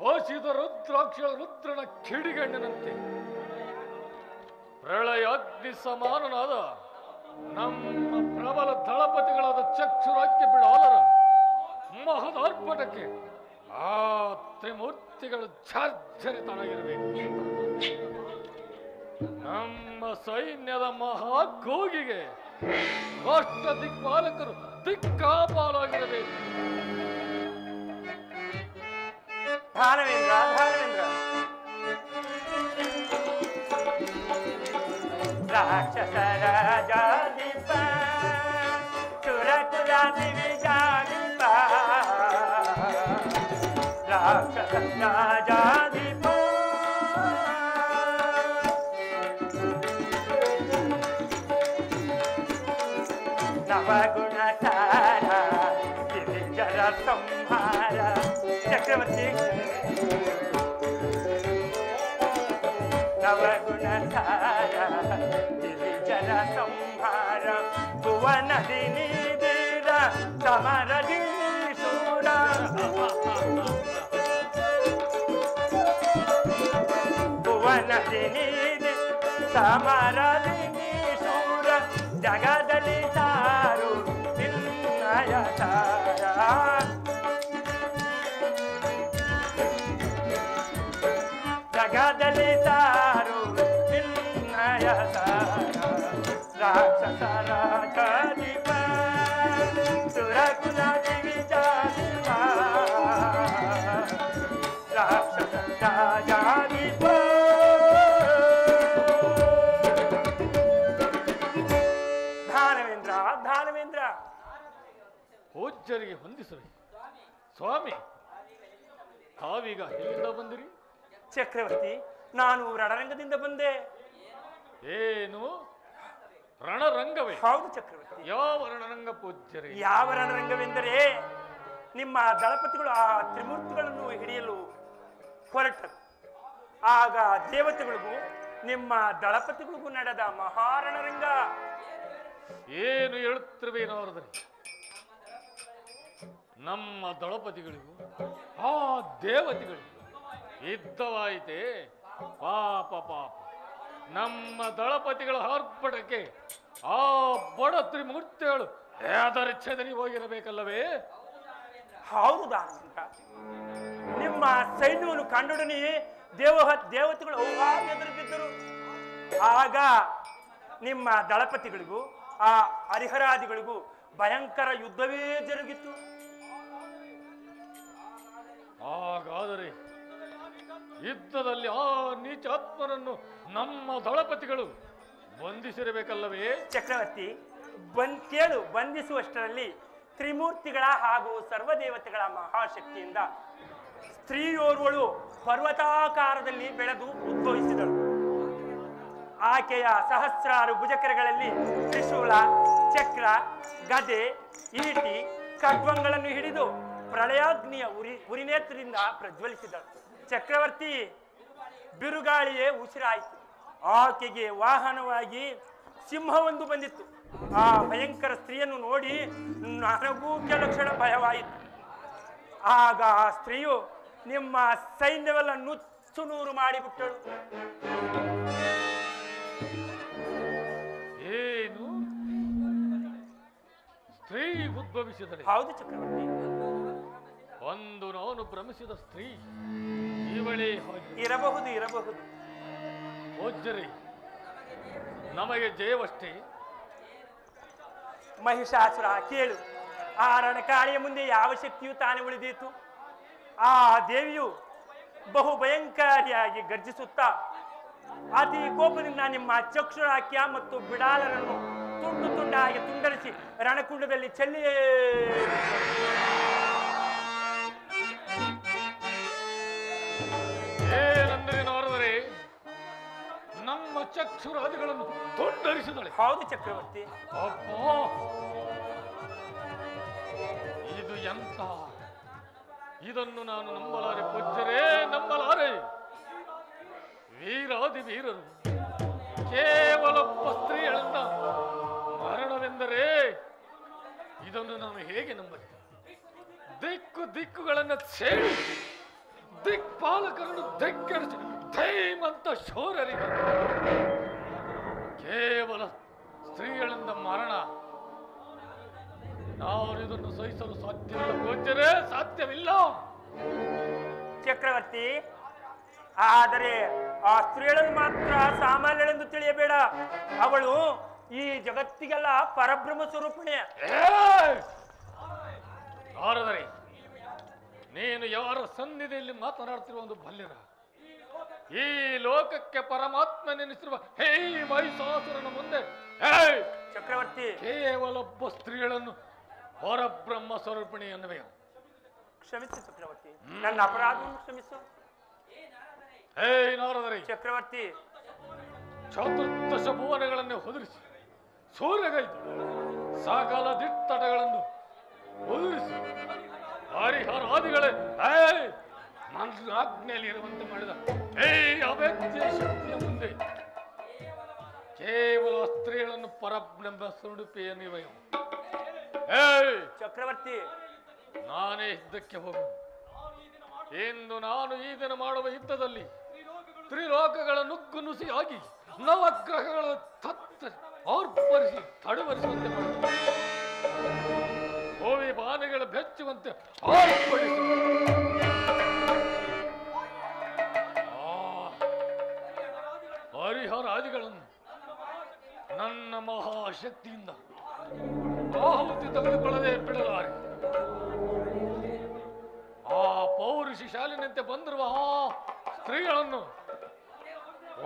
ಹಸಿದ ರುದ್ರಾಕ್ಷ ರುದ್ರನ ಕಿಡಿಗಣ್ಣಿನಂತೆ ಪ್ರಳಯಾಗ್ನಿ ಸಮಾನನಾದ ನಮ್ಮ ಪ್ರಬಲ ದಳಪತಿಗಳಾದ ಚಕ್ಷುರಾಜ್ಞೆ ಬಿಡಾಲರ ಮಹದಾರ್ಪಟಕ್ಕೆ ಆ ತ್ರಿಮೂರ್ತಿಗಳು ಜರ್ಜರಿತನಾಗಿರಬೇಕು. ನಮ್ಮ ಸೈನ್ಯದ ಮಹಾಕೋಗಿಗೆ ರಾಷ್ಟ್ರ ದಿಕ್ಪಾಲಕರು ದಿಕ್ಕಾಪಾಲಾಗಿರಬೇಕು. ಧಾನವೇಂದ್ರ ಧಾನವೇಂದ್ರ ರಾಕ್ಷಸರ ಜಾದಿಪ ಸುರಕುಲಾದಿ ವಿಜಾದಿಪ ರಾಕ್ಷಸರ ಜಾದಿಪ ನವಗುಣ ತಾರ ಗಿರಿಜರ ಸಂಹಾರ ಚಕ್ರವರ್ತಿ ನವಗುಣ ತಾರ ಗಿರಿಜರ ಸಂಹಾರ ಭುವನದಿ ನೀರ ಸಮರದಿ ಶೂರ ಭುವನದಿ ನೀರ ಸಮರದಿ ಶೂರ ಜಗದಲ್ಲಿ ತಾರು ನಿನ್ನಯ ತಾರ ಜಗದಲ್ಲಿ ತಾರು ನಿನ್ನಯ ತಾರ ರಾಕ್ಷಸರ ಜಾದಿಪ ಸುರಕುಲಾದಿ ವಿಜಾದಿಪ ರಾಕ್ಷಸರ ಜಾದಿಪ ಧಾನವೇಂದ್ರ ಧಾನವೇಂದ್ರ ಪೂಜ್ಯರಿಗೆ ಹೊಂದಿಸಲಿ. ಸ್ವಾಮಿ, ತಾವೀಗ ಎಲ್ಲಿಂದ ಬಂದಿರಿ? ಚಕ್ರವರ್ತಿ, ನಾನು ರಣರಂಗದಿಂದ ಬಂದೆ. ಏನು ರಣರಂಗವೇ? ಹೌದು ಚಕ್ರವರ್ತಿ. ಯಾವ ರಣರಂಗ ಪೂಜ್ಯರೇ? ಯಾವ ರಣರಂಗವೆಂದರೆ ನಿಮ್ಮ ದಳಪತಿಗಳು ಆ ತ್ರಿಮೂರ್ತಿಗಳನ್ನು ಹಿಡಿಯಲು ಹೊರಟರು. ಆಗ ದೇವತೆಗಳಿಗೂ ನಿಮ್ಮ ದಳಪತಿಗಳಿಗೂ ನಡೆದ ಮಹಾರಣರಂಗ. ಏನು ಹೇಳುತ್ತಿರುವೇನಾದರೆ ನಮ್ಮ ದಳಪತಿಗಳಿಗೂ ಆ ದೇವತೆಗಳಿಗೂ ಯುದ್ಧವಾಯಿತೆ. ಪಾಪ ಪಾಪ, ನಮ್ಮ ದಳಪತಿಗಳ ಆರ್ಭಟಕ್ಕೆ ಆ ಬಡ ತ್ರಿಮೂರ್ತಿಗಳು ಹೆದರಿ ಹೋಗಿರಬೇಕಲ್ಲವೇ? ಹೌದು ಧಾನವೇಂದ್ರ, ನಿಮ್ಮ ಸೈನ್ಯವನ್ನು ಕಂಡೊಡನೆಯೇ ದೇವತೆಗಳು ಅವಾಗ ಎದುರು ಬಿದ್ದರು. ಆಗ ನಿಮ್ಮ ದಳಪತಿಗಳಿಗೂ ಆ ಹರಿಹರಾದಿಗಳಿಗೂ ಭಯಂಕರ ಯುದ್ಧವೇ ಜರುಗಿತು. ಹಾಗಾದರೆ ಯುದ್ಧದಲ್ಲಿ ಆ ನೀಚಾತ್ಮರನ್ನು ನಮ್ಮ ದಳಪತಿಗಳು ಬಂಧಿಸಿರಬೇಕಲ್ಲವೇ? ಚಕ್ರವರ್ತಿ, ಕೇಳು, ಬಂಧಿಸುವಷ್ಟರಲ್ಲಿ ತ್ರಿಮೂರ್ತಿಗಳ ಹಾಗೂ ಸರ್ವದೇವತೆಗಳ ಮಹಾಶಕ್ತಿಯಿಂದ ಸ್ತ್ರೀಯೋರ್ವಳು ಪರ್ವತಾಕಾರದಲ್ಲಿ ಬೆಳೆದು ಉದ್ಭವಿಸಿದಳು. ಆಕೆಯ ಸಹಸ್ರಾರು ಭುಜಕರಗಳಲ್ಲಿ ತ್ರಿಶೂಲ, ಚಕ್ರ, ಗದೆ, ಈಟಿ, ಖಡ್ಗಗಳನ್ನು ಹಿಡಿದು ಪ್ರಳಯಾಗ್ನಿಯ ಉರಿನೇತ್ರದಿಂದ ಪ್ರಜ್ವಲಿಸಿದಳು. ಚಕ್ರವರ್ತಿ, ಬಿರುಗಾಳಿಯೇ ಉಸಿರಾಯಿತು. ಆಕೆಗೆ ವಾಹನವಾಗಿ ಸಿಂಹವೊಂದು ಬಂದಿತ್ತು. ಆ ಭಯಂಕರ ಸ್ತ್ರೀಯನ್ನು ನೋಡಿ ನನಗೂ ಕೆಲ ಕ್ಷಣ ಭಯವಾಯಿತು. ಆಗ ಆ ಸ್ತ್ರೀಯು ನಿಮ್ಮ ಸೈನ್ಯವೆಲ್ಲ ನುಚ್ಚು ನೂರು ಮಾಡಿಬಿಟ್ಟಳು. ಏನು ಸ್ತ್ರೀ ಉದ್ಭವಿಸಿದರೆ? ಹೌದು ಚಕ್ರವರ್ತಿ. ಒಂದು ನಾನು ಭ್ರಮಿಸಿದ ಸ್ತ್ರೀ ಇವಳೇ ಇರಬಹುದು ಇರಬಹುದು. ಪೂಜ್ಯರೇ, ನಮಗೆ ಜಯವಷ್ಟೇ. ಮಹಿಷಾಸುರ, ಕೇಳು, ಆ ರಣಕಾಳಿಯ ಮುಂದೆ ಯಾವ ಶಕ್ತಿಯು ತಾನೇ ಉಳಿದೀತು? ಆ ದೇವಿಯು ಬಹು ಭಯಂಕರಿಯಾಗಿ ಗರ್ಜಿಸುತ್ತಾ ಅತಿ ಕೋಪದಿಂದ ನಿಮ್ಮ ಚಕ್ಷುರಾಕ್ಯ ಮತ್ತು ಬಿಡಾಲರನ್ನು ತುಂಡು ತುಂಡಾಗಿ ತುಂಡರಿಸಿ ರಣಕುಂಡದಲ್ಲಿ ಚೆಲ್ಲಿಯೇ ಏನಂದರೆ ನೋಡಿದರೆ ನಮ್ಮ ಚಕ್ಷುರಾದಿಗಳನ್ನು ತುಂಡರಿಸಿದಳೆ. ಹೌದು ಚಕ್ರವರ್ತಿ. ಅಬ್ಬಾ, ಇದು ಎಂತ? ಇದನ್ನು ನಾನು ನಂಬಲಾರೆ ಪೂಜ್ಯರೇ, ನಂಬಲಾರೆ. ವೀರಾದಿ ವೀರರು ಕೇವಲ ಸ್ತ್ರೀಗಳನ್ನ ಮರಣವೆಂದರೆ ಇದನ್ನು ನಾನು ಹೇಗೆ ನಂಬಲಿ? ದಿಕ್ಕುಗಳನ್ನು ಸೇರಿ ದಿಕ್ಪಾಲಕರನ್ನು ಧಿಕ್ಕರಿಸಿ ಧೈಮಂತ ಶೌರ್ಯರಿಗೆ ಕೇವಲ ಸ್ತ್ರೀಗಳಿಂದ ಮರಣ. ನಾವು ಇದನ್ನು ಸಹಿಸಲು ಸಾಧ್ಯವಿಲ್ಲ ಗೋಚರೇ, ಸಾಧ್ಯವಿಲ್ಲ. ಚಕ್ರವರ್ತಿ, ಆದರೆ ಆ ಸ್ತ್ರೀಗಳನ್ನು ಮಾತ್ರ ಸಾಮಾನ್ಯಳೆಂದು ತಿಳಿಯಬೇಡ. ಅವಳು ಈ ಜಗತ್ತಿಗೆಲ್ಲ ಪರಬ್ರಹ್ಮ ಸ್ವರೂಪಿಣೆ. ನಾರದರೆ, ನೀನು ಯಾರ ಸನ್ನಿಧಿಯಲ್ಲಿ ಮಾತನಾಡ್ತಿರುವ ಒಂದು ಬಲ್ಲಿರ. ಈ ಲೋಕಕ್ಕೆ ಪರಮಾತ್ಮ ನೆನೆಸಿರುವ ಹೇ ಮಹಿಷಾಸುರನ ಮುಂದೆ ಚಕ್ರವರ್ತಿ ಕೇವಲೊಬ್ಬ ಸ್ತ್ರೀಗಳನ್ನು ಪರಬ್ರಹ್ಮ ಸ್ವರೂಪಿಣಿ ಎನ್ನುವೆ. ಕ್ಷಮಿಸು ಚಕ್ರವರ್ತಿ, ನನ್ನ ಅಪರಾಧವನ್ನು ಕ್ಷಮಿಸು. ಹೇ ನಾರದರೆ, ಚಕ್ರವರ್ತಿ ಚತುರ್ದಶ ಭುವನಗಳನ್ನು ಹೊದರಿಸಿ ಸೂರ್ಯಗೈದು ಸಕಲ ದಿಟ್ಟಟಗಳನ್ನು ಹೊದರಿಸಿ ಹರಿಹರಾದಿಗಳೇ ನನ್ನ ಆಜ್ಞೆಯಲ್ಲಿ ಇರುವಂತೆ ಮಾಡಿದ ಅವೇದ್ಯ ಶಕ್ತಿಯ ಮುಂದೆ ಕೇವಲ ಸ್ತ್ರೀಗಳನ್ನು ಪರಬ್ರಹ್ಮ ಸ್ವರೂಪಿ ಎನ್ನುವೆ. ಚಕ್ರವರ್ತಿ, ನಾನೇ ಯುದ್ಧಕ್ಕೆ ಹೋಗು. ಎಂದು ನಾನು ಈ ದಿನ ಮಾಡುವ ಯುದ್ಧದಲ್ಲಿ ತ್ರಿಲೋಕಗಳ ನುಗ್ಗು ನುಸಿಯಾಗಿ ನವಗ್ರಹಗಳ ತತ್ತ ಆರ್ಪರಿಸಿ ತಡವರಿಸುವಂತೆ ಮಾಡುತ್ತೇನೆ. ಭೂಮಿ ಬಾನೆಗಳ ಬೆಚ್ಚುವಂತೆ ಆರ್ಪಡಿಸಿ ಹರಿಹರಾದಿಗಳನ್ನು ನನ್ನ ಮಹಾಶಕ್ತಿಯಿಂದ ಆಹುತಿ ತೆಗೆದುಕೊಳ್ಳದೆ ಬಿಡಲಾರೆ. ಆ ಪೌರುಷಿ ಶಾಲಿನಂತೆ ಬಂದಿರುವ ಆ ಸ್ತ್ರೀಗಳನ್ನು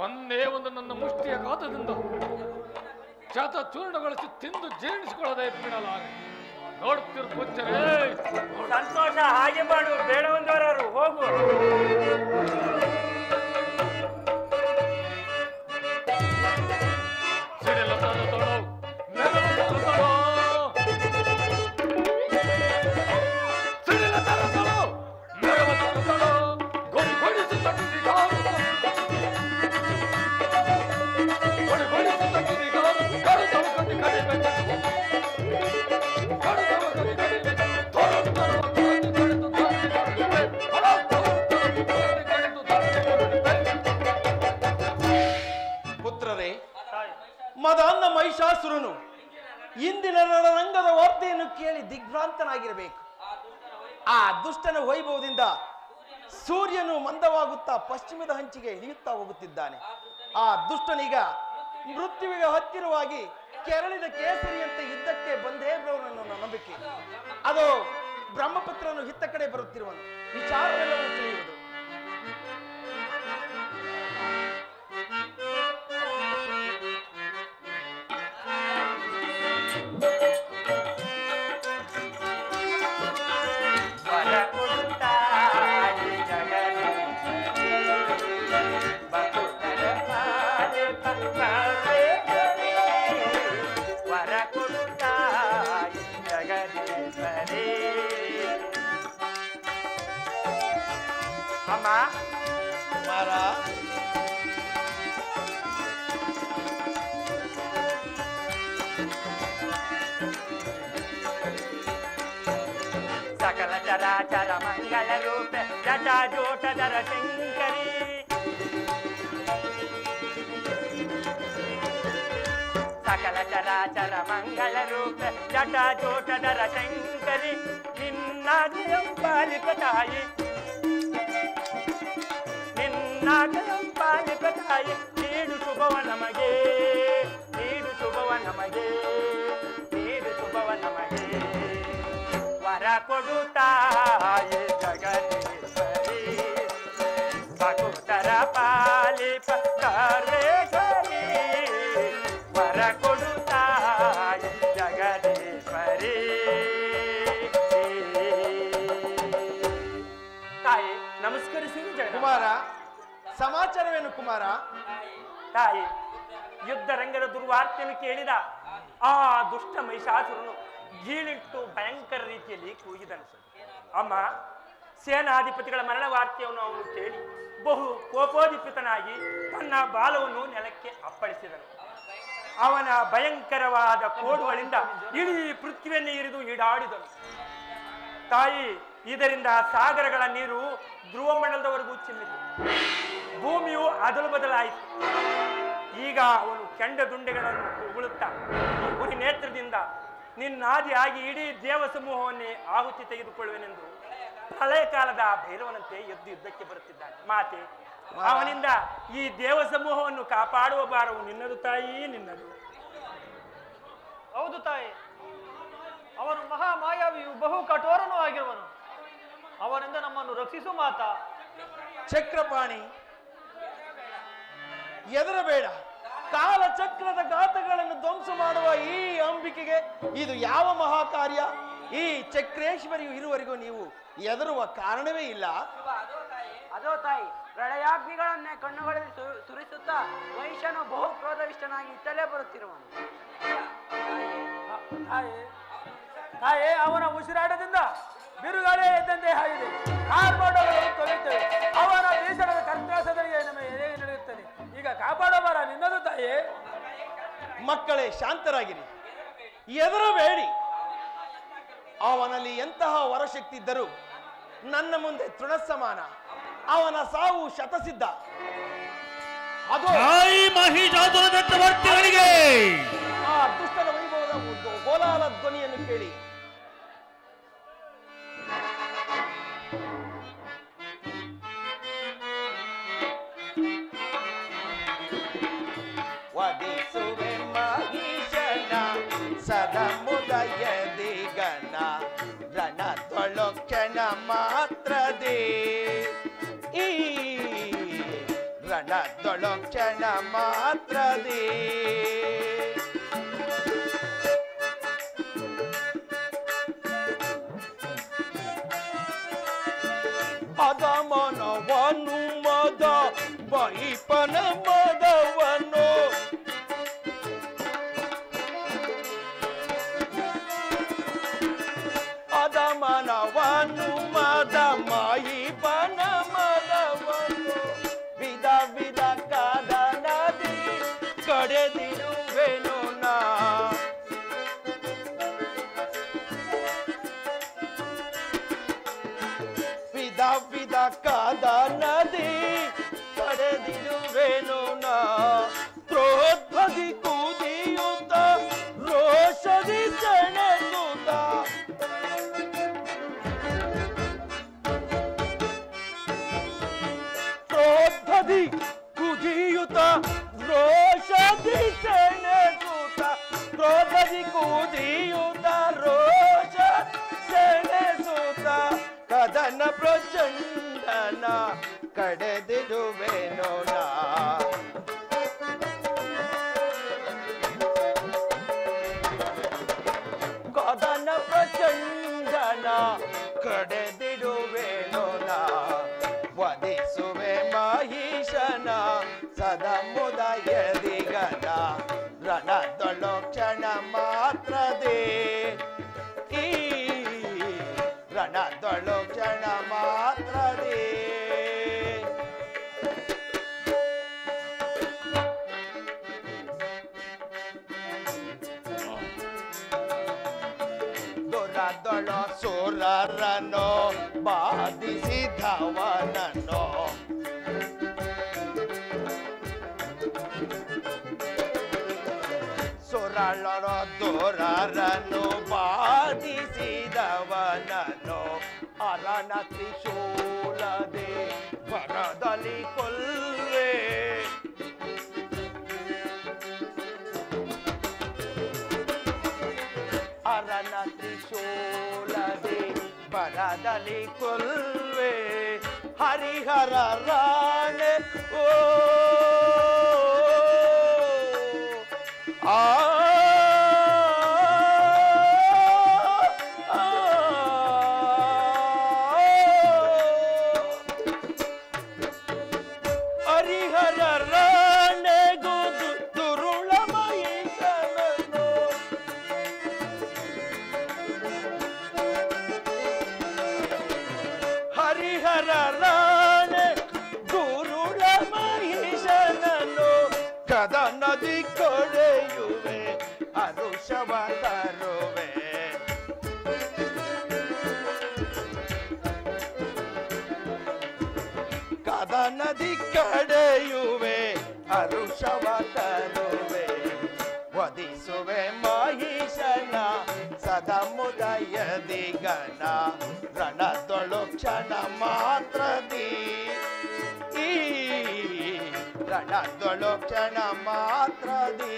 ಒಂದೇ ಒಂದು ನನ್ನ ಮುಷ್ಟಿಯ ಗಾತದಿಂದ ಚೂರ್ಣಗೊಳಿಸಿ ತಿಂದು ಜೀರ್ಣಿಸಿಕೊಳ್ಳದೆ ಬಿಡಲಾರೆ. ನೋಡ್ತಿರು ಪುಚ್ಚರೇ, ಸಂತೋಷ. ಹಾಗೆ ಮಾಡು, ಬೇಡವಂದವರು ಹೋಗು. ಮದಾನ್ನ ಮಹಿಷಾಸುರನು ಇಂದಿನ ರಣರಂಗದ ವಾರ್ತೆಯನ್ನು ಕೇಳಿ ದಿಗ್ಭ್ರಾಂತನಾಗಿರಬೇಕು. ಆ ದುಷ್ಟನ ವೈಭವದಿಂದ ಸೂರ್ಯನು ಮಂದವಾಗುತ್ತಾ ಪಶ್ಚಿಮದ ಹಂಚಿಗೆ ಇಳಿಯುತ್ತಾ ಹೋಗುತ್ತಿದ್ದಾನೆ. ಆ ದುಷ್ಟನೀಗ ಮೃತ್ಯುವಿಗೆ ಹತ್ತಿರವಾಗಿ ಕೆರಳಿದ ಕೇಸರಿಯಂತೆ ಯುದ್ಧಕ್ಕೆ ಬಂದೇ ಬರುವನು ನನ್ನ ನಂಬಿಕೆ. ಅದು ಬ್ರಹ್ಮಪುತ್ರನು ಹಿತ್ತ ಕಡೆ ಬರುತ್ತಿರುವನು. ವಿಚಾರವೆಲ್ಲವೂ ತಿಳಿಯುವುದು. ಅಮ್ಮ ಕುಮಾರ, ಸಕಲ ಚರಾಚರ ಮಂಗಳ ರೂಪ ಜಟಾ ಜೋಟದರ ಶಂಕರಿ. ಸಕಲ ಚರಾಚರ ಮಂಗಳ ರೂಪ ಜಟಾ ಜೋಟದರ ಶಂಕರಿ. ನಿನ್ನ ಪಾಲಿಕ ತಾಯಿ, ಪಾಲಿಕ ತಾಯಿ, ನೀಡು ಶುಭವ ನಮಗೆ, ನೀಡು ಶುಭವ ನಮಗೆ, ನೀಡು ಶುಭವ ನಮಗೆ. ವರ ಕೊಡು ತಾಯಿ ಜಗದೀಶ್ವರಿ, ಭಕ್ತರ ಪಾಲಿಪ ಸರ್ವೇಶ್ವರಿ. ವರ ಕೊಡು ತಾಯಿ ಜಗದೀಶ್ವರಿ. ತಾಯಿ ನಮಸ್ಕರಿಸಿ. ಕುಮಾರ, ಸಮಾಚಾರವೇನು ಕುಮಾರ? ತಾಯಿ, ಯುದ್ಧ ರಂಗದ ದುರ್ವಾರ್ತೆಯನ್ನು ಕೇಳಿದ ಆ ದುಷ್ಟ ಮಹಿಷಾಸುರನು ಗೀಳಿಟ್ಟು ಭಯಂಕರ ರೀತಿಯಲ್ಲಿ ಕೂಗಿದನು. ಅಮ್ಮ, ಸೇನಾಧಿಪತಿಗಳ ಮರಣ ವಾರ್ತೆಯನ್ನು ಅವನು ಕೇಳಿ ಬಹು ಕೋಪೋದ್ದಿಪಿತನಾಗಿ ತನ್ನ ಬಾಲವನ್ನು ನೆಲಕ್ಕೆ ಅಪ್ಪಳಿಸಿದನು. ಅವನ ಭಯಂಕರವಾದ ಕೋಡುಗಳಿಂದ ಇಡೀ ಪೃಥ್ವಿಯನ್ನು ಇರಿದು ಈಡಾಡಿದನು. ತಾಯಿ, ಇದರಿಂದ ಸಾಗರಗಳ ನೀರು ಧ್ರುವ ಮಂಡಲದವರೆಗೂ ಚಿಮ್ಮಿತು. ಭೂಮಿಯು ಅದಲು ಬದಲಾಯಿತು. ಈಗ ಅವನು ಕೆಂಡ ದುಂಡೆಗಳನ್ನು ಉಗುಳುತ್ತಾ ಈ ಗುರಿ ನೇತ್ರದಿಂದ ನಿನ್ನಾದಿಯಾಗಿ ಇಡೀ ದೇವ ಸಮೂಹವನ್ನೇ ಆಹುತಿ ತೆಗೆದುಕೊಳ್ಳುವೆನೆಂದು ಪ್ರಳಯ ಕಾಲದ ಭೈರವನಂತೆ ಎದ್ದು ಯುದ್ಧಕ್ಕೆ ಬರುತ್ತಿದ್ದಾನೆ. ಮಾತೆ, ಅವನಿಂದ ಈ ದೇವ ಸಮೂಹವನ್ನು ಕಾಪಾಡುವ ಭಾರವು ನಿನ್ನದು ತಾಯಿ, ನಿನ್ನದು. ಹೌದು ತಾಯಿ, ಅವನು ಮಹಾಮಾಯಾವಿಯು ಬಹು ಕಠೋರನೂ ಆಗಿರುವನು. ಅವನಿಂದ ನಮ್ಮನ್ನು ರಕ್ಷಿಸು ಮಾತಾ. ಚಕ್ರಪಾಣಿ, ಹೆದರಬೇಡ. ಕಾಲಚಕ್ರದ ಘಾತಗಳನ್ನು ಧ್ವಂಸ ಮಾಡುವ ಈ ಅಂಬಿಕೆಗೆ ಇದು ಯಾವ ಮಹಾಕಾರ್ಯ? ಈ ಚಕ್ರೇಶ್ವರಿಯು ಇರುವರೆಗೂ ನೀವು ಹೆದರುವ ಕಾರಣವೇ ಇಲ್ಲ. ಅದೋ ತಾಯಿ, ಪ್ರಳಯಾಗ್ನಿಗಳನ್ನೇ ಕಣ್ಣುಗಳಲ್ಲಿ ಸುರಿಸುತ್ತಾ ವೈಶ್ಯನು ಬಹು ಕ್ರೋಧವಿಷ್ಟನಾಗಿ ಇತ್ತಲೇ ಬರುತ್ತಿರುವನು. ತಾಯೇ, ಅವನ ಉಸಿರಾಟದಿಂದ ಬಿರುಗಾಳಿ ಎದ್ದಂತೆ ಆಗಿದೆ. ಕಾರ್ಮೋಡಗಳು ತೊಳೆಯುತ್ತವೆ. ಅವನ ಭೀಷಣದ ಕರ್ಕಾಸಗಳಿಗೆ ನಮ್ಮ ಎದೆಗೆ ನಡೆಯುತ್ತದೆ. ಈಗ ಕಾಪಾಡೋ ಬಾರ ನಿನ್ನದು ತಾಯೇ. ಮಕ್ಕಳೇ, ಶಾಂತರಾಗಿರಿ, ಹೆದರಬೇಡಿ. ಅವನಲ್ಲಿ ಎಂತಹ ವರಶಕ್ತಿ ಇದ್ದರೂ ನನ್ನ ಮುಂದೆ ತೃಣಸಮಾನ. ಅವನ ಸಾವು ಶತಸಿದ್ಧ. ಅದು ಚಕ್ರವರ್ತಿಗಳಿಗೆ ಆ ದುಷ್ಟನ ವೈಭವದ ಗೋಲಾಲ ಧ್ವನಿಯನ್ನು ಕೇಳಿ ವದಿಸುವೆ ಮಹಿಷನ ಸದಮುದಯದಿ ಗಣ ರಣದೊಳಕ್ಷಣ ಮಾತ್ರದೇ. ಈ ರಣದೊಳಕ್ಷಣ ಮಾತ್ರದೇ. ಅದಮನವನು ಮದ ಬೈಪನ ಮದವನು ಅದಮನವನು ಮದ ಮೈಪನ ಮದವನು ವಿಧ ವಿಧ ಕದನದಿ ಕಡೆದಿರುವೆನು ನಾ. ವಿಧ ವಿಧ ಕದನದಿ ಕಡೆದಿರುವೆನು ನಾ. ಕ್ರೋಧದಿ ಕುದಿಯುತ್ತ ರೋಷದಿ ಸೆಣಸುತ್ತ ಕ್ರೋಧದಿ ಕುದಿಯುತ್ತ ರೋಷದಿ ಸೆಣಸುತ್ತ ಕ್ರೋಧದಿ ಕುದಿಯುತ್ತ ರೋಷ ಸೆಣಸುತ್ತ ಕದನ ಪ್ರಚಂಡನ ಕಡೆದಿರುವೆನು ನಾ. ಕದನ ಪ್ರಚಂಡನ ಕಡೆದಿರುವೆನು ನಾ. ವದಿಸುವೆ ಮಹಿಷನ ಸದಮುದಯದಿ ಗಣ ರಣದೊಳಕ್ಷಣ ಮಾತ್ರದೇ. ಈ ರಣದೊಳಕ್ಷಣ ಮಾತ್ರದೇ. ದುರದೊಳ ಸುರರನೋ ಬಾಧಿಸಿದವನನೋ ಸುರಳರ ದುರರನು ಬಾಧಿಸಿದವನನೋ ಅರಣ ತ್ರಿಶೂಲದೆ ಪರದಲ್ಲಿ ಕೊಲ್ವೆ. ಅರಣ ತ್ರಿಶೂಲದೆ ಬರದಲ್ಲಿ ಕೊಲ್ವೆ. ಹರಿಹರ ರಾಣೆ ಓ ಆ ಹರಿಹರ ರಾಣೆಗೂ ದುರುಳ ಮಹಿಷನನು. ಹರಿಹರ ರಾಣೆ ದುರುಳ ಮಹಿಷನನು ಕದನದಿ ಕೊಡೆಯುವೆ ಅರುಷವ ತರುವೆ. ಮನದಿ ಕಡೆಯುವೆ ಹರುಷವ ತರುವೆ ವಧಿಸುವೆ ಮಹಿಷನ ಸದಮುದಯದಿ ಗಣ ರಣದೊಳು ಕ್ಷಣ ಮಾತ್ರದಿ ಈ ರಣದೊಳು ಕ್ಷಣ ಮಾತ್ರದಿ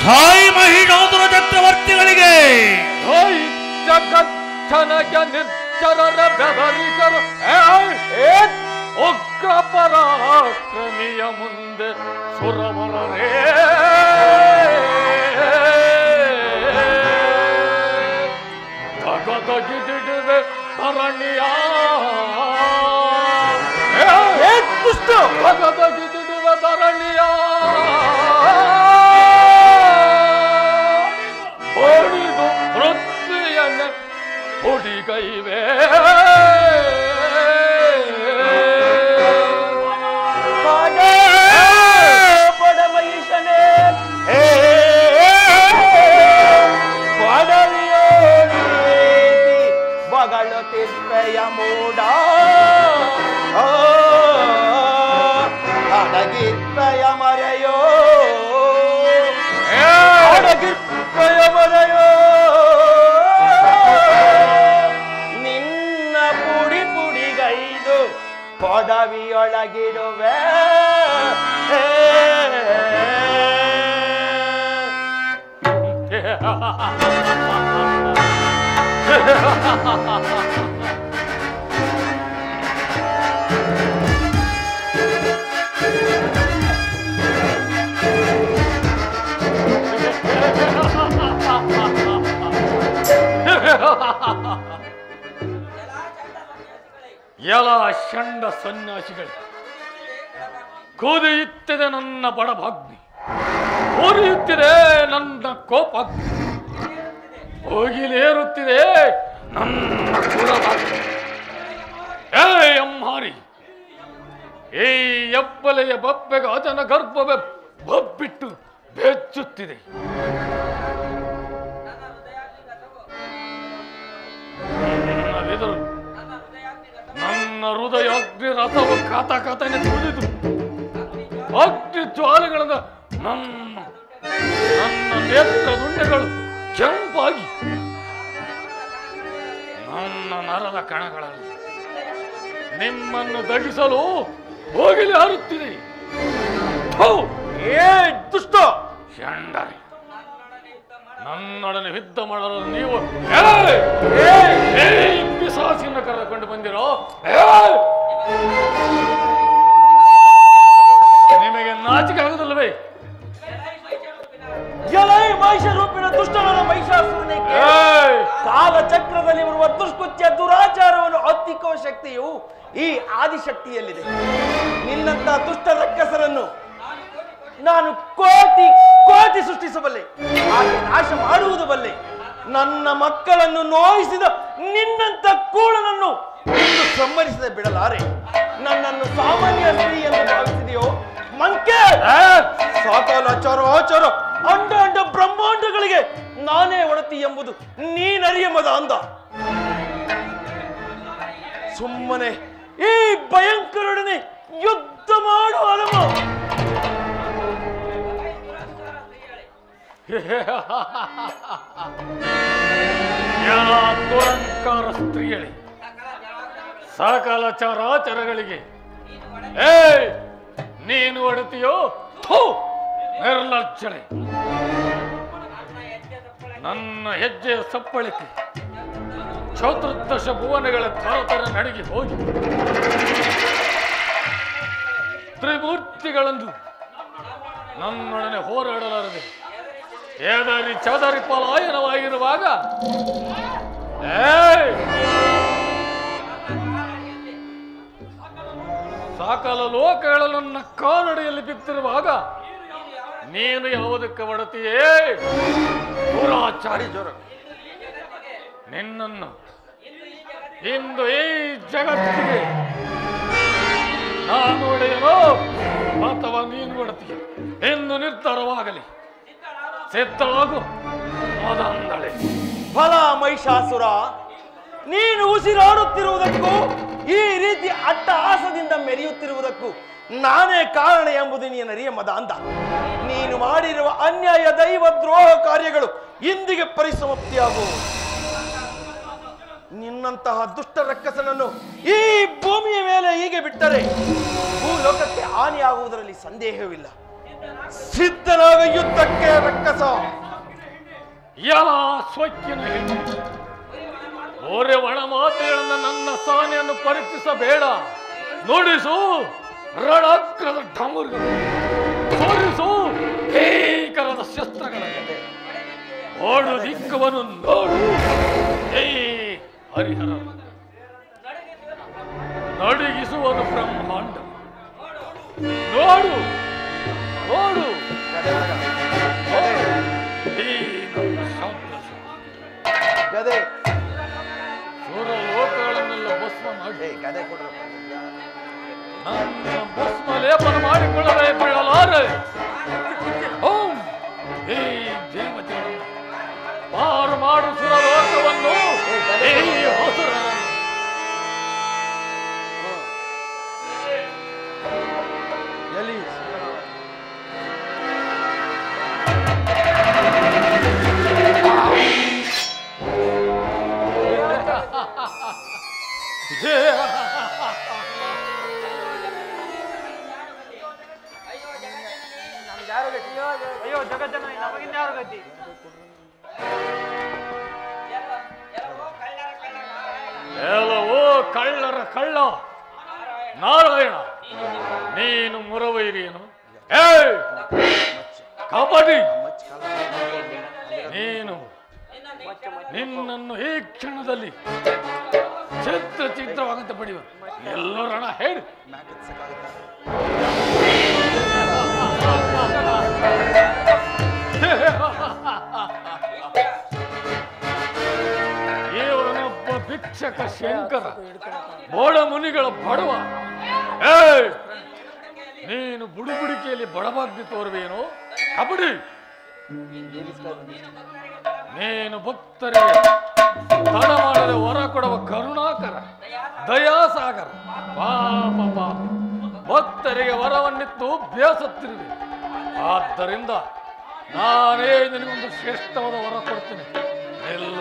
ಜೈ ಮಹಿಷಾಸುರ ಚಕ್ರವರ್ತಿಗಳಿಗೆ ಜೈ ಜಗಜ್ಜನಕ ನಿರ್ಜರರ ಬೆದರಿಕರು ಉಗ್ರ ಪರಾಕ್ರಮಿಯ ಮುಂದೆ ಸುರವರರೇ ತಗದಗಿದಿಡುವೆ ತರಣಿಯ ತಗದಗಿದಿಡುವೆ ತರಣಿಯ ಹೊಡಿದು ಪೃಥ್ವಿಯನ್ನ ಹುಡಿಗೈವೆ ಪಡಮಹಿಷನೇ ಬಗಳು ತಿಪ್ಪೆಯ ಮೂಡ ಅಡಗಿಪ್ಪೆಯ ಮರೆಯೋ ಅಡಗಿಪ್ಪೆಯ ಮರೆಯೋ ನಿನ್ನ ಪುಡಿ ಪುಡಿಗೈದು ಕೊಡವಿಯೊಳಗಿಡುವೆ ಎಲ ಷಂಡ ಸನ್ಯಾಸಿಗಳು ಕುದಿಯುತ್ತಿದೆ ನನ್ನ ಬಡಭಾಗ್ನಿ ಉರಿಯುತ್ತಿದೆ ನನ್ನ ಕೋಪಾಗ್ನಿ ಹೋಗಿಲೇರುತ್ತಿದೆ ನನ್ನ ಕುಲಭಾಗ್ನಿ ಏ ಅಮ್ಮಾರಿ ಈ ಎಪ್ಪಲೆಯ ಬಪ್ಪೆಗೆ ಅಜನ ಗರ್ಭವೇ ಬಬ್ಬಿಟ್ಟು ಬೆಚ್ಚುತ್ತಿದೆ ನನ್ನ ಹೃದಯಾಗ್ನಿ ರಥವು ಕಾತನೆ ತುಳಿದು ಅಗ್ನಿ ಜ್ವಾಲೆಗಳಿಂದ ನನ್ನ ನೇತ್ರ ಗುಂಡೆಗಳು ಕೆಂಪಾಗಿ ನನ್ನ ನರದ ಕಣಗಳಲ್ಲಿ ನಿಮ್ಮನ್ನು ದಗಿಸಲು ಹೋಗಿಲಿ ಹಾರುತ್ತಿದೆ. ದುಷ್ಟ ಷಂಡರಿ, ನನ್ನೊಡನೆ ಯುದ್ಧ ಮಾಡಲು ನೀವು ಪಿಸಾಚಿನ ಕರೆದುಕೊಂಡು ಬಂದಿರೋ? ನಿಮಗೆ ನಾಚಿಕೆ ಆಗುದಿಲ್ಲವೇ? ಎಲೈ ಮಹಿಷ ರೂಪಿನ ದುಷ್ಟನ ಮಹಿಷಾಸುರನೇ, ಕಾಲಚಕ್ರದಲ್ಲಿ ಬರುವ ದುಷ್ಕೃತ್ಯ ದುರಾಚಾರವನ್ನು ಹತ್ತಿಕ್ಕುವ ಶಕ್ತಿಯು ಈ ಆದಿಶಕ್ತಿಯಲ್ಲಿದೆ. ನಿನ್ನಂತ ದುಷ್ಟ ರಕ್ಕಸರನ್ನು ನಾನು ಕೋಟಿ ಕೋಟಿ ಸೃಷ್ಟಿಸಬಲ್ಲೆ, ಹಾಗೆ ನಾಶ ಮಾಡುವುದು ಬಲ್ಲೆ. ನನ್ನ ಮಕ್ಕಳನ್ನು ನೋಯಿಸಿದ ನಿನ್ನಂತ ಕೂಳನನ್ನು ಇಂದು ಸಂಹರಿಸದೆ ಬಿಡಲಾರೆ. ನನ್ನನ್ನು ಸಾಮಾನ್ಯ ಸ್ತ್ರೀ ಎಂದು ಭಾವಿಸಿದೆಯೋ ಮಂಕೆ? ಸಕಲ ಚರಾಚರ ಅಂಡ ಅಂಡ ಬ್ರಹ್ಮಾಂಡಗಳಿಗೆ ನಾನೇ ಒಡತಿ ಎಂಬುದು ನೀನರಿಯಮದ ಅಂದ. ಸುಮ್ಮನೆ ಈ ಭಯಂಕರೊಡನೆ ಯುದ್ಧ ಮಾಡು ಅಲಮ. ದುರಂಕಾರ ಸ್ತ್ರೀಯಳೆ, ಸಕಲ ಚರಾಚರಗಳಿಗೆ ನೀನು ಒಡತಿಯೋ? ನಿರ್ಲಜ್ಜಳೆ, ನನ್ನ ಹೆಜ್ಜೆಯ ಸಪ್ಪಳಿಕೆ ಚತುರ್ದಶ ಭುವನಗಳ ತರ ನಡಿಗೆ ಹೋಗಿ ತ್ರಿಮೂರ್ತಿಗಳಂದು ನನ್ನೊಡನೆ ಹೋರಾಡಲಾರದೆ ಏದರಿ ಚದರಿ ಪಲಾಯನವಾಗಿರುವಾಗ ಸಕಲ ಲೋಕಗಳ ನನ್ನ ಕಾಲಡಿಯಲ್ಲಿ ಬಿತ್ತಿರುವಾಗ ನೀನು ಯಾವುದಕ್ಕೆ ಒಡತಿಯೇ? ದುರಾಚಾರಿ ಜೋರ, ನಿನ್ನನ್ನು ಇಂದು ಈ ಜಗತ್ತಿಗೆ ನಾನು ಒಡೆಯನೋ ಅಥವಾ ನೀನು ಒಡತೀಯ ಎಂದು ನಿರ್ಧಾರವಾಗಲಿ. ಸಿದ್ಧವಾಗು ಮದಂದಳೆ. ಫಲ ಮಹಿಷಾಸುರ, ನೀನು ಉಸಿರಾಡುತ್ತಿರುವುದಕ್ಕೂ ಈ ರೀತಿ ಅಟ್ಟಹಾಸದಿಂದ ಮೆರೆಯುತ್ತಿರುವುದಕ್ಕೂ ನಾನೇ ಕಾರಣ ಎಂಬುದು ನೀನರಿಯ ಮದಾಂಧ. ನೀನು ಮಾಡಿರುವ ಅನ್ಯಾಯ ದೈವ ದ್ರೋಹ ಕಾರ್ಯಗಳು ಇಂದಿಗೆ ಪರಿಸಮಾಪ್ತಿಯಾಗುವು. ನಿನ್ನಂತಹ ದುಷ್ಟ ರಕ್ಕಸನನ್ನು ಈ ಭೂಮಿಯ ಮೇಲೆ ಹೀಗೆ ಬಿಟ್ಟರೆ ಭೂಲೋಕಕ್ಕೆ ಹಾನಿಯಾಗುವುದರಲ್ಲಿ ಸಂದೇಹವಿಲ್ಲ. ಸಿದ್ಧನಾಗ ಯುದ್ಧಕ್ಕೆ ರಕ್ಕಸ. ಯಲ ಸ್ವಚ್ಛನ ಹೆಣ್ಣು, ಓರೆ ಒಣ ಮಾತೆಗಳನ್ನು ನನ್ನ ಸಾನೆಯನ್ನು ಪರೀಕ್ಷಿಸಬೇಡ. ನುಡಿಸು ರಣಾಗ್ರದ ಡಮರುಗಳು, ತೋರಿಸು ಭೀಕರದ ಶಸ್ತ್ರಗಳನ್ನು. ಓಡು ದಿಕ್ಕವನ್ನು ನೋಡು ಹೇ ಹರಿಹರ, ನಡುಗಿಸುವನು ಬ್ರಹ್ಮಾಂಡ. ನೋಡು ನೋಡು ಗದೆ ಸುರ ಲೋಕಗಳನ್ನೆಲ್ಲ ಭಸ್ಮ ಮಾಡಿ ಗದೆ ಕೊಡ್ರ ನನ್ನ ಭಸ್ಮ ಲೇಪನ ಮಾಡಿಕೊಳ್ಳದೆ ಬಿಡಲಾರೆ. ಓಂ ಹೇ ದೇವತೆಗಳನ್ನು ಪಾರು ಮಾಡು ಸುರ ಲೋಕವನ್ನು. ಹಸುರ ಎಲ್ಲಿ ಅಯ್ಯೋ ಜಗಜ್ಜನ, ನಮಗಿಂದ ಯಾರು ಗತಿ? ಎಲ್ಲವೋ ಕಳ್ಳರ ಕಳ್ಳ ನಾರಾಯಣ, ನೀನು ಮುರವೈರಿಯನು. ಏ ಕಬಡ್ಡಿ, ನೀನು ನಿನ್ನನ್ನು ಈ ಕ್ಷಣದಲ್ಲಿ ಚಿತ್ರವಾಗಂತ ಪಡೆಯುವ ಎಲ್ಲರಣ ಹೇಳಿ. ಇವನೊಬ್ಬ ಭಿಕ್ಷಕ ಶಂಕರ, ಬೋಡ ಮುನಿಗಳ ಬಡವ. ಏ ನೀನು ಬುಡುಬುಡಿಕೆಯಲ್ಲಿ ಬಡಬಾಗ್ದಿ ತೋರುವೇನು? ಕಬಡ್ಡಿ, ನೀನು ಭಕ್ತರಿಗೆ ತಡ ಮಾಡದೆ ಹೊರ ಕೊಡುವ ಕರುಣಾಕರ ದಯಾಸಾಗರ. ಪಾಪ ಪಾಪ ಭಕ್ತರಿಗೆ ವರವನ್ನಿತ್ತು ಬೇಸತ್ತಿರುವೆ. ಆದ್ದರಿಂದ ನಾನೇ ನಿನಗೊಂದು ಶ್ರೇಷ್ಠವಾದ ವರ ಕೊಡ್ತೀನಿ. ಎಲ್ಲ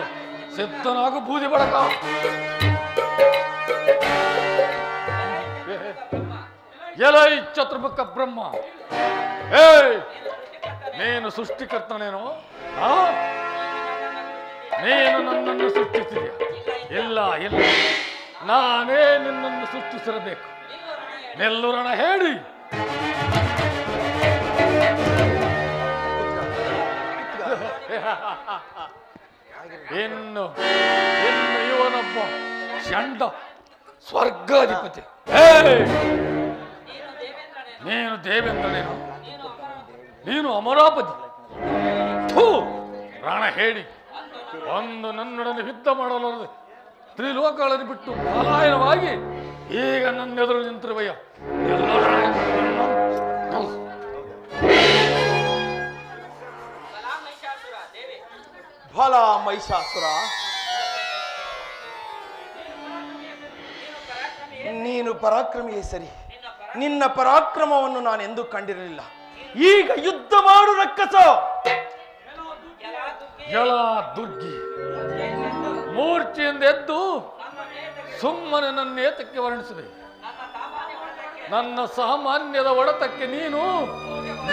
ಸಿದ್ಧನಾಗು ಬೂದಿ ಬಡಕ. ಎಲೈ ಚತುರ್ಮುಖ ಬ್ರಹ್ಮ, ಏ ನೀನು ಸೃಷ್ಟಿಕರ್ತನೇನು? ನೀನು ನನ್ನನ್ನು ಸೃಷ್ಟಿಸಿದೆಯ? ಇಲ್ಲ ಇಲ್ಲ, ನಾನೇ ನಿನ್ನನ್ನು ಸೃಷ್ಟಿಸಿರಬೇಕು. ನೆಲ್ಲುರಣ ಹೇಳಿ. ಇನ್ನು ಇನ್ನು ಇವನೊಬ್ಬ ಷಂಡ ಸ್ವರ್ಗಾಧಿಪತಿ. ನೀನು ದೇವೇಂದ್ರನೇನು? ನೀನು ಅಮರಾಪತಿ. ರಾಣ ಹೇಳಿ, ಒಂದು ನನ್ನೊಡನೆ ಯುದ್ಧ ಮಾಡಲಾರದೆ ತ್ರಿಲೋಕಗಳನ್ನು ಬಿಟ್ಟು ಪಲಾಯನವಾಗಿ ಈಗ ನನ್ನೆದುರು ನಿಂತಿರುವಯ್ಯ. ಫಲ ಮಹಿಷಾಸುರ, ನೀನು ಪರಾಕ್ರಮಿಯೇ ಸರಿ. ನಿನ್ನ ಪರಾಕ್ರಮವನ್ನು ನಾನು ಎಂದೂ ಕಂಡಿರಲಿಲ್ಲ. ಈಗ ಯುದ್ಧ ಮಾಡು ರಕ್ಕಸ. ಎಲ ದುರ್ಗಿ, ಮೂರ್ಛೆಯಿಂದ ಎದ್ದು ಸುಮ್ಮನೆ ನನ್ನ ಏತಕ್ಕೆ ವರ್ಣಿಸುವೆ? ನನ್ನ ಸಾಮಾನ್ಯದ ಒಡತಕ್ಕೆ ನೀನು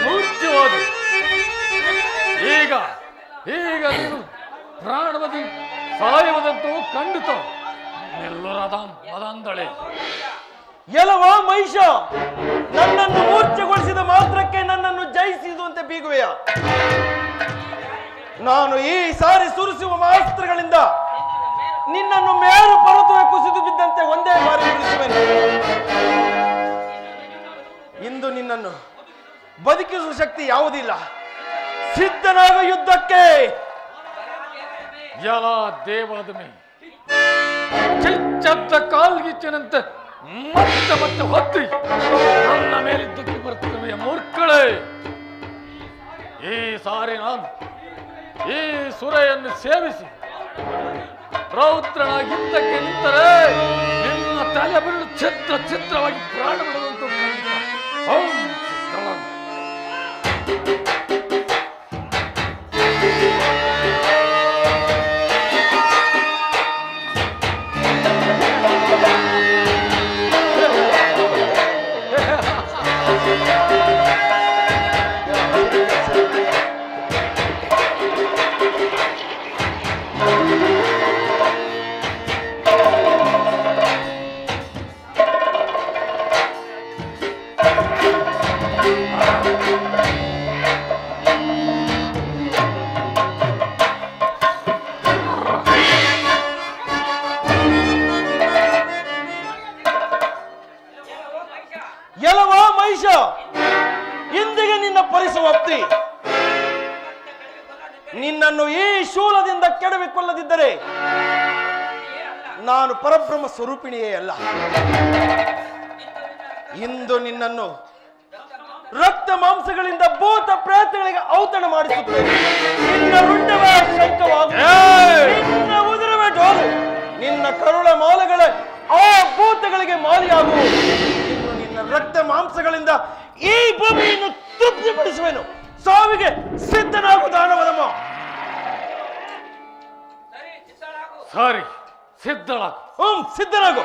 ಮೂರ್ಛೆವಾದ. ಈಗ ಈಗ ನೀನು ಪ್ರಾಣವದಿ ಸಾಯುವುದಂತೂ ಖಂಡಿತ. ಎಲ್ಲರದ ಮದಂದಳೆ. ಎಲವ ಮಹಿಷ, ನನ್ನನ್ನು ಮೂರ್ಛೆಗೊಳಿಸಿದ ಮಾತ್ರಕ್ಕೆ ನನ್ನನ್ನು ಜಯಿಸಿದು ಅಂತ ಬೀಗುವೆಯ? ನಾನು ಈ ಸಾರಿ ಸುರಿಸುವ ಮಾಸ್ತ್ರಗಳಿಂದ ನಿನ್ನನ್ನು ಮೇರು ಪರ್ವತವೇ ಕುಸಿದು ಬಿದ್ದಂತೆ ಒಂದೇ ಬಾರಿ ಉಳಿಸುವೆನು. ಇಂದು ನಿನ್ನನ್ನು ಬದುಕಿಸುವ ಶಕ್ತಿ ಯಾವುದಿಲ್ಲ. ಸಿದ್ಧನಾಗ ಯುದ್ಧಕ್ಕೆ. ಎಲ್ಲ ದೇವಾದಮೆ ಚಿಚ್ಚದ್ದ ಕಾಲ್ಗಿಚ್ಚಿನಂತೆ ಮತ್ತೆ ಮತ್ತೆ ಹೊತ್ತಿ ನನ್ನ ಮೇಲಿದ್ದಕ್ಕೆ ಬರ್ತಿರುವ ಮೂರ್ಖಳೇ, ಈ ಸಾರಿ ನಾನು ಈ ಸುರೆಯನ್ನು ಸೇವಿಸಿ ರೌದ್ರನಾಗಿದ್ದಕ್ಕೆ ನಿಂತರೆ ನಿನ್ನ ತಲೆ ಬಿಡು ಚಿತ್ರ ಚಿತ್ರವಾಗಿ ಪ್ರಾಣ ಬಿಡುವಂತ ಎಲವಾ ಮಹಿಷ, ಇಂದಿಗೆ ನಿನ್ನ ಪರಿಸಮಾಪ್ತಿ. ನಿನ್ನನ್ನು ಈ ಶೂಲದಿಂದ ಕೆಡವಿಕೊಳ್ಳದಿದ್ದರೆ ನಾನು ಪರಬ್ರಹ್ಮ ಸ್ವರೂಪಿಣಿಯೇ ಅಲ್ಲ. ಇಂದು ನಿನ್ನನ್ನು ರಕ್ತ ಮಾಂಸಗಳಿಂದ ಭೂತ ಪ್ರೇತಗಳಿಗೆ ಔತಣ ಮಾಡಿಸುತ್ತೇನೆ. ನಿನ್ನ ರುಂಡವೇ ಶಂಕವಾಗು, ನಿನ್ನ ಉದುರವೇ ಡೋಲು, ನಿನ್ನ ಕರುಳ ಮಾಲೆಗಳ ಆ ಭೂತಗಳಿಗೆ ಮಾಲಿಯಾಗು. ಇನ್ನು ನಿನ್ನ ರಕ್ತ ಮಾಂಸಗಳಿಂದ ಈ ಭೂಮಿಯನ್ನು ತೃಪ್ತಿಪಡಿಸುವೆನು. ಸಾವಿಗೆ ಸಿದ್ಧನಾಗು ದಾನವದಮ್ಮ. ಸರಿ, ಸಿದ್ಧಳಾಗು. ಸಿದ್ಧನಾಗು.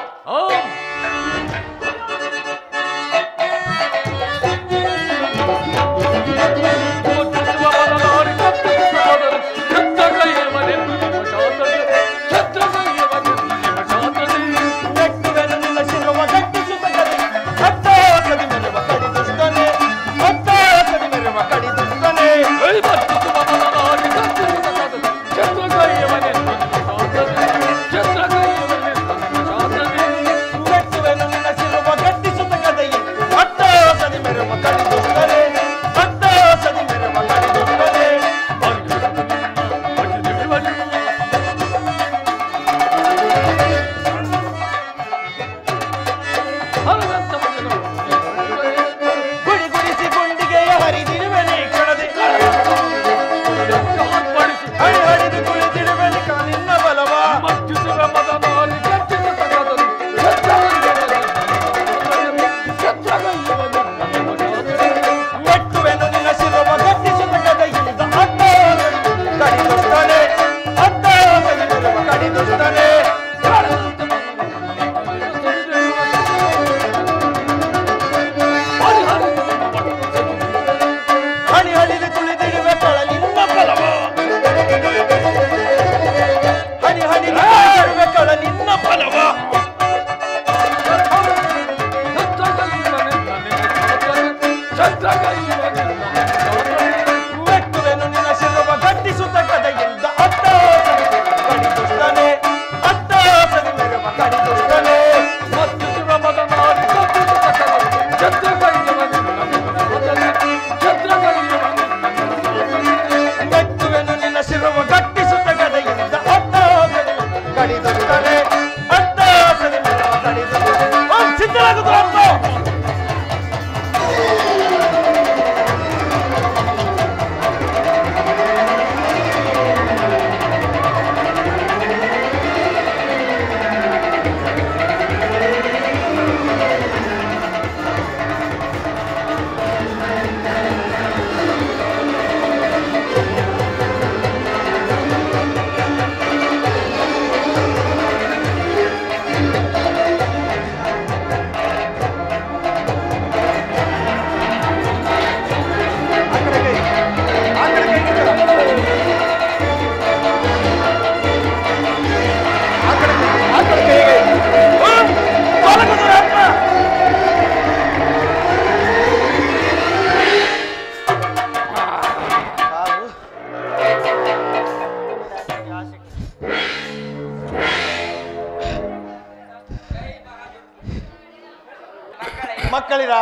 ಮಕ್ಕಳಿರ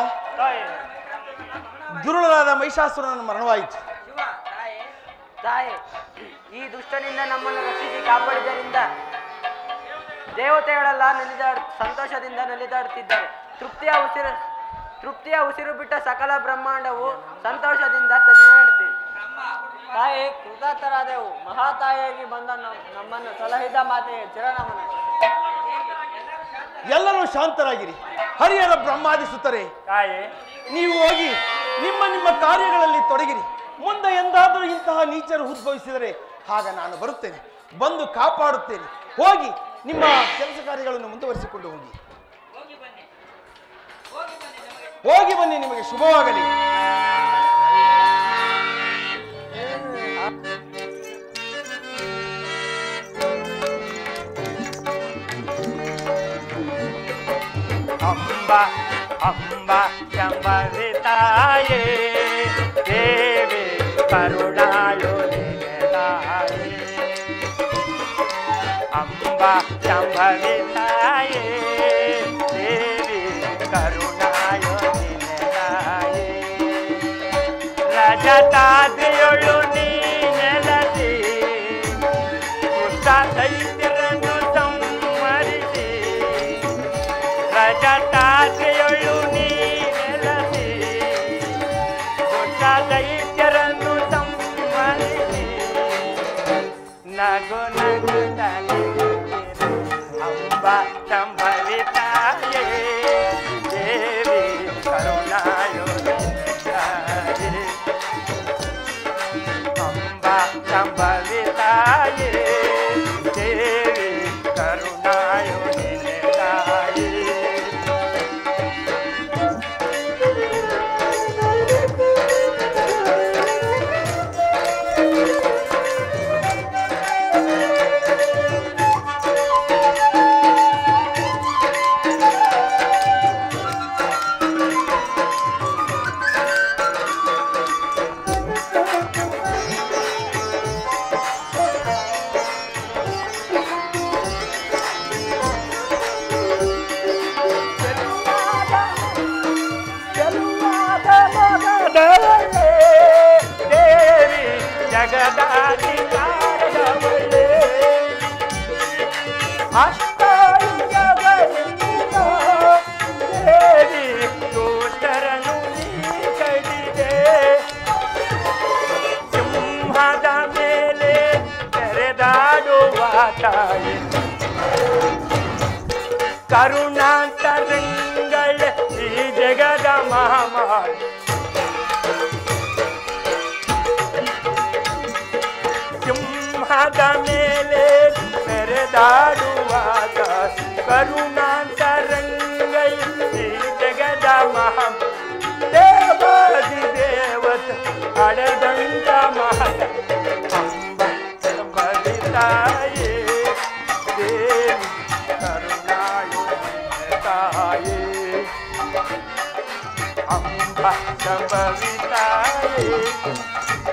ದುರುಳರಾದ ಮಹಿಷಾಸುರನ ಮರಣವಾಯಿತು. ತಾಯಿ, ಈ ದುಷ್ಟನಿಂದ ನಮ್ಮನ್ನು ರಕ್ಷಿಸಿ ಕಾಪಾಡಿದ್ದರಿಂದ ದೇವತೆಗಳೆಲ್ಲ ಸಂತೋಷದಿಂದ ನಲಿದಾಡುತ್ತಿದ್ದಾರೆ. ತೃಪ್ತಿಯ ಉಸಿರು ಬಿಟ್ಟ ಸಕಲ ಬ್ರಹ್ಮಾಂಡವು ಸಂತೋಷದಿಂದ ತಲೆನಾಡುತ್ತಿದೆ. ತಾಯಿ ಕೃತಾರ್ಥರಾದೆವು. ಮಹಾತಾಯಿಯಾಗಿ ಬಂದ ನಮ್ಮನ್ನು ಸಲಹಿದ ಮಾತೆಗೆ ಚಿರನಮನ. ಎಲ್ಲರೂ ಶಾಂತರಾಗಿರಿ. ಹರಿಹರ ಬ್ರಹ್ಮಾದಿಸುತ್ತಾರೆ. ತಾಯಿ ನೀವು ಹೋಗಿ ನಿಮ್ಮ ನಿಮ್ಮ ಕಾರ್ಯಗಳಲ್ಲಿ ತೊಡಗಿರಿ. ಮುಂದೆ ಎಂದಾದರೂ ಇಂತಹ ನೀಚರು ಉದ್ಭವಿಸಿದರೆ ಆಗ ನಾನು ಬರುತ್ತೇನೆ, ಬಂದು ಕಾಪಾಡುತ್ತೇನೆ. ಹೋಗಿ ನಿಮ್ಮ ಕೆಲಸ ಕಾರ್ಯಗಳನ್ನು ಮುಂದುವರಿಸಿಕೊಂಡು ಹೋಗಿ. ಹೋಗಿ ಬನ್ನಿ, ನಿಮಗೆ ಶುಭವಾಗಲಿ. ಅಂಬ ಅಂಬ ಶಂಭವಿತಾಯೇ ದೇವಿ ಕರುಣಾಳುನಿಗೆ ಅಂಬ ಶಂಭವಿತಾಯೇ ದೇವಿ ಕರುಣಾಳುನಿಗೆ ರಜತಾದ್ರಿಯೊಳು ನೀ ನೆಲಸಿ ದುಷ್ಟ ದೈತ್ಯರನ್ನು ಸಂಹರಿಸಿ ರಜತಾದ್ರಿಯೊಳು ನೀ ನೆಲಸಿ ದುಷ್ಟ ದೈತ್ಯರನ್ನು ಸಂಹರಿಸಿ ನಗು ನಗುತ್ತಲೇ ಅಂಬ ಸಂಭವಿತಾಯೇ ದೇವಿ ಕರುಣಾಳುನಿಗೆ ಅಂಬ ಸಂಭವಿತಾಯೇ ದೇವಿ ಕರುಣಾಳುನಿಗೆ ದೇವಿ ಜಗದಾಧಿಕಾರದವಳೆ ಅಷ್ಟಲಿಂಗಗಳಿಂದ ದೇವಿ ದುಷ್ಟರನ್ನು ನೀ ಕಡಿದೆ ಸಿಂಹದ ಮೇಲೆ ತೆರೆದಾಡುವ ತಾಯಿ ಕರುಣಾಂತರಂಗಳ ಈ ಜಗದ ಮಹಾಮಾರಿ ಸಿಂಹದ ಮೇಲೆ ಮೆರೆದಾಡುವಾಗ ಕರುಣಾಂತರಂಗಳ ಈ ಜಗದ ಮಹಾ ದೇವಾದಿ ದೇವತ ಅಡದಂತ ಮಹತ ಅಂಬ ಸಂಭವಿತಾಯೇ ದೇವಿ ಕರುಣಾಳುನಿಗೆ ತಾಯೇ ಅಂಬ ಸಂಭವಿತಾಯೇ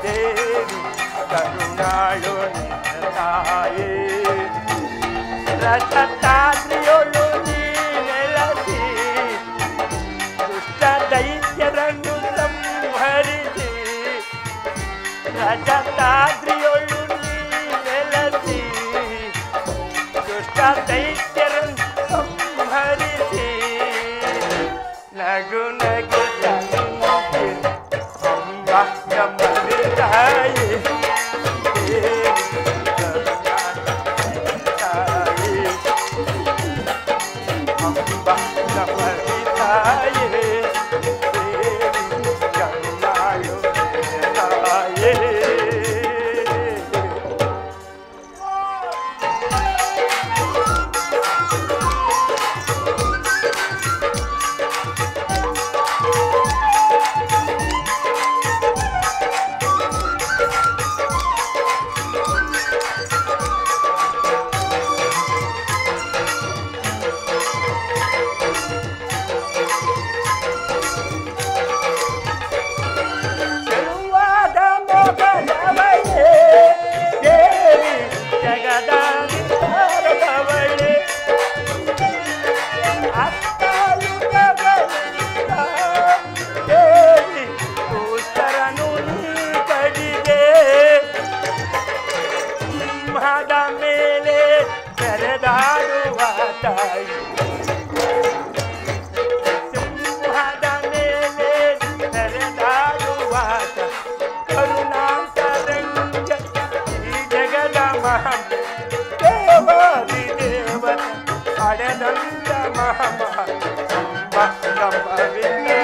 ದೇವಿ ಕರುಣಾಳುನಿಗೆ ತಾಯೇ ರಜತಾದ್ರಿಯೊಳು ನೀ ನೆಲಸಿ ದುಷ್ಟ ದೈತ್ಯರನ್ನು ಸಂಹರಿಸಿ ರಜತಾದ್ರಿಯೊಳು ನೀ ನೆಲಸಿ ದುಷ್ಟ ದೈತ್ಯರನ್ನು ಸಂಹರಿಸಿ ನಗು ನಗು ಅಂಬ ಸಂಭವಿತಾಯೇ ಅಂಬ ಸಂಭವಿತಾಯೇ ದೇವಿ ಕರುಣಾಳುನಿಗೆ ತಾಯೇ. ತಾಯಿ ಸಿಂಹದ ಮೇಲೆ ನೆರೆದಾಡುವಾತ ಕರುಣಾಂತರಂಗ ಈ ಜಗದ ಮಹಂ ದೇವಾದಿ ದೇವನ ಪಡೆದಂತ ಮಹಮ ಸಂಭವಿಲ್ಲ